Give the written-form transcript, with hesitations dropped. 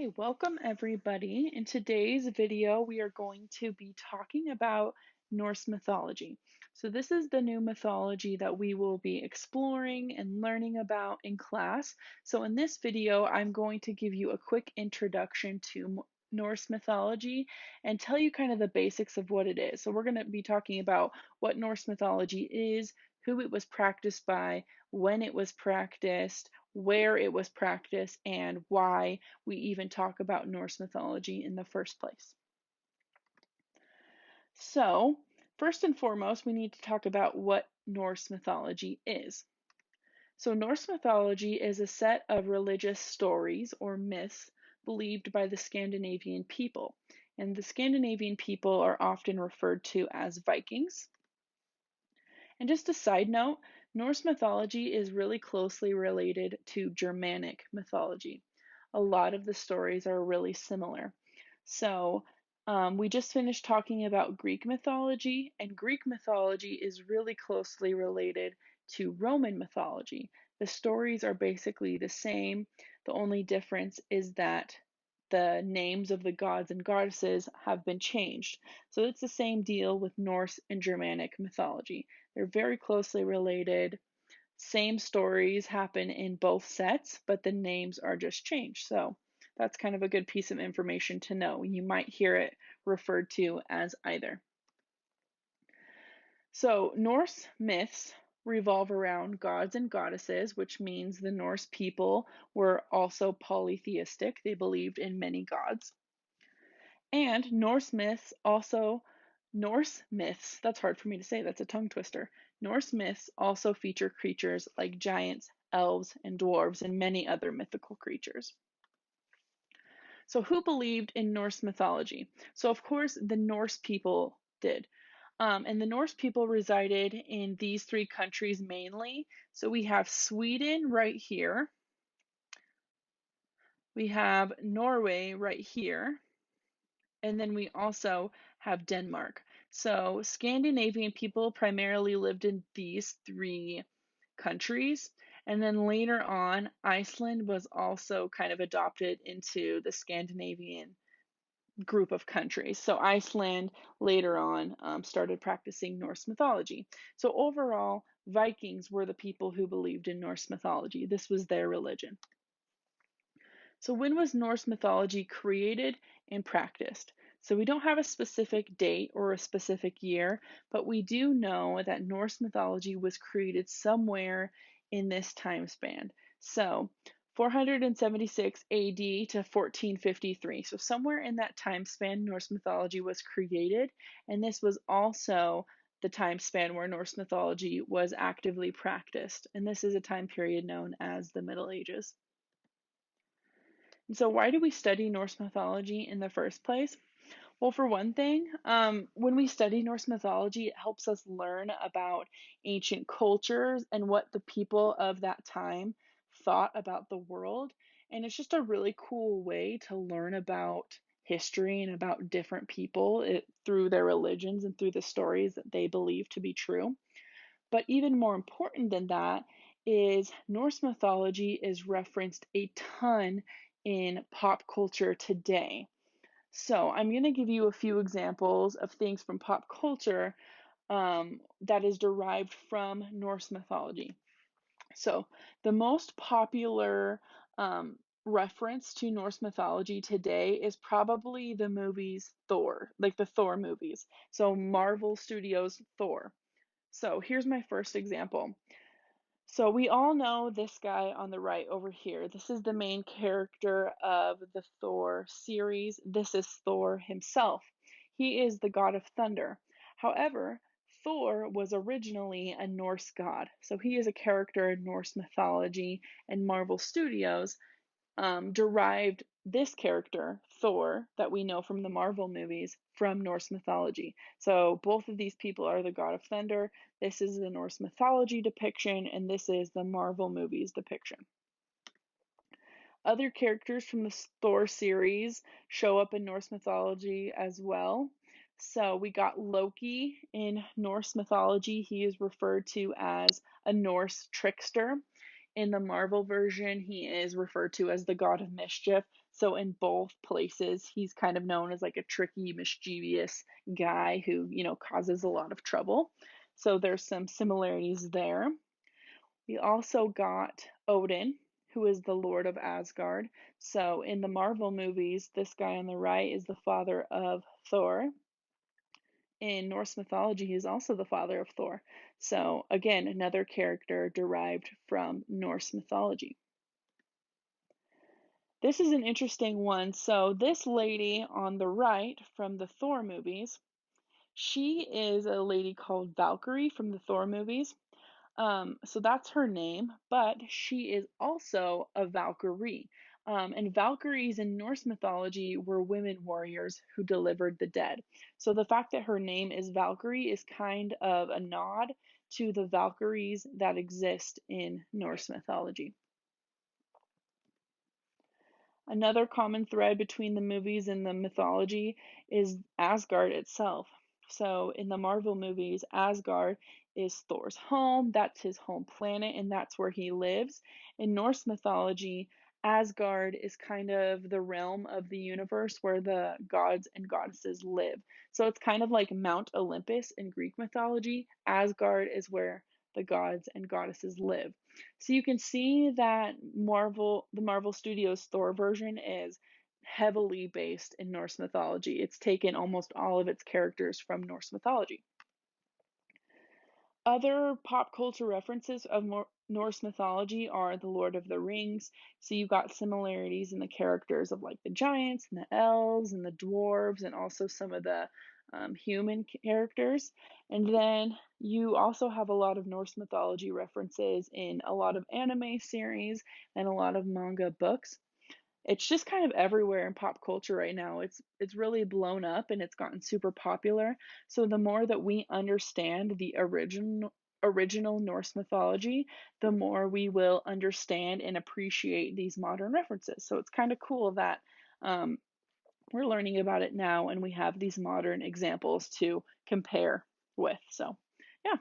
Okay, welcome everybody. In today's video, we are going to be talking about Norse mythology. So this is the new mythology that we will be exploring and learning about in class. So in this video, I'm going to give you a quick introduction to Norse mythology and tell you kind of the basics of what it is. So we're going to be talking about what Norse mythology is, who it was practiced by, when it was practiced, where it was practiced, and why we even talk about Norse mythology in the first place. So, first and foremost, we need to talk about what Norse mythology is. So, Norse mythology is a set of religious stories or myths believed by the Scandinavian people. And the Scandinavian people are often referred to as Vikings. And just a side note, Norse mythology is really closely related to Germanic mythology. A lot of the stories are really similar. So, we just finished talking about Greek mythology, and Greek mythology is really closely related to Roman mythology. The stories are basically the same. The only difference is that the names of the gods and goddesses have been changed. So it's the same deal with Norse and Germanic mythology. They're very closely related. Same stories happen in both sets, but the names are just changed. So that's kind of a good piece of information to know. You might hear it referred to as either. So Norse myths revolve around gods and goddesses, which means the Norse people were also polytheistic. They believed in many gods. And Norse myths, that's hard for me to say, that's a tongue twister. Norse myths also feature creatures like giants, elves, and dwarves, and many other mythical creatures. So, who believed in Norse mythology? So, of course, the Norse people did. And the Norse people resided in these three countries mainly. So, we have Sweden right here, we have Norway right here, and then we also have Denmark. So Scandinavian people primarily lived in these three countries. And then later on, Iceland was also kind of adopted into the Scandinavian group of countries. So Iceland later on started practicing Norse mythology. So overall, Vikings were the people who believed in Norse mythology. This was their religion. So when was Norse mythology created and practiced? So we don't have a specific date or a specific year, but we do know that Norse mythology was created somewhere in this time span. So 476 AD to 1453. So somewhere in that time span, Norse mythology was created, and this was also the time span where Norse mythology was actively practiced. And this is a time period known as the Middle Ages. So, why do we study Norse mythology in the first place? Well, for one thing, when we study Norse mythology, it helps us learn about ancient cultures and what the people of that time thought about the world. And it's just a really cool way to learn about history and about different people through their religions and through the stories that they believe to be true. But even more important than that is Norse mythology is referenced a ton in pop culture today. So I'm going to give you a few examples of things from pop culture that is derived from Norse mythology. So the most popular reference to Norse mythology today is probably the movies Thor, like the Thor movies. So Marvel Studios Thor. So here's my first example. So we all know this guy on the right over here. This is the main character of the Thor series. This is Thor himself. He is the god of thunder. However, Thor was originally a Norse god. So he is a character in Norse mythology, and Marvel Studios derived this character, Thor, that we know from the Marvel movies, from Norse mythology. So both of these people are the god of thunder. This is the Norse mythology depiction, and this is the Marvel movies depiction. Other characters from the Thor series show up in Norse mythology as well. So we got Loki in Norse mythology. He is referred to as a Norse trickster. In the Marvel version, he is referred to as the god of mischief. So in both places, he's kind of known as like a tricky, mischievous guy who, causes a lot of trouble. So there's some similarities there. We also got Odin, who is the Lord of Asgard. So in the Marvel movies, this guy on the right is the father of Thor. In Norse mythology, he is also the father of Thor. So again, another character derived from Norse mythology. This is an interesting one. So this lady on the right from the Thor movies, she is a lady called Valkyrie from the Thor movies. So that's her name, but she is also a Valkyrie. And Valkyries in Norse mythology were women warriors who delivered the dead. So the fact that her name is Valkyrie is kind of a nod to the Valkyries that exist in Norse mythology. Another common thread between the movies and the mythology is Asgard itself. So in the Marvel movies, Asgard is Thor's home, that's his home planet, and that's where he lives. In Norse mythology, Asgard is kind of the realm of the universe where the gods and goddesses live. So it's kind of like Mount Olympus in Greek mythology. Asgard is where the gods and goddesses live. So you can see that the Marvel Studios Thor version is heavily based in Norse mythology. It's taken almost all of its characters from Norse mythology. Other pop culture references of Norse mythology are the Lord of the Rings. So you've got similarities in the characters of like the giants and the elves and the dwarves and also some of the human characters. And then you also have a lot of Norse mythology references in a lot of anime series and a lot of manga books. It's just kind of everywhere in pop culture right now. It's really blown up and it's gotten super popular. So the more that we understand the original Norse mythology, the more we will understand and appreciate these modern references. So it's kind of cool that um, we're learning about it now and we have these modern examples to compare with. So yeah.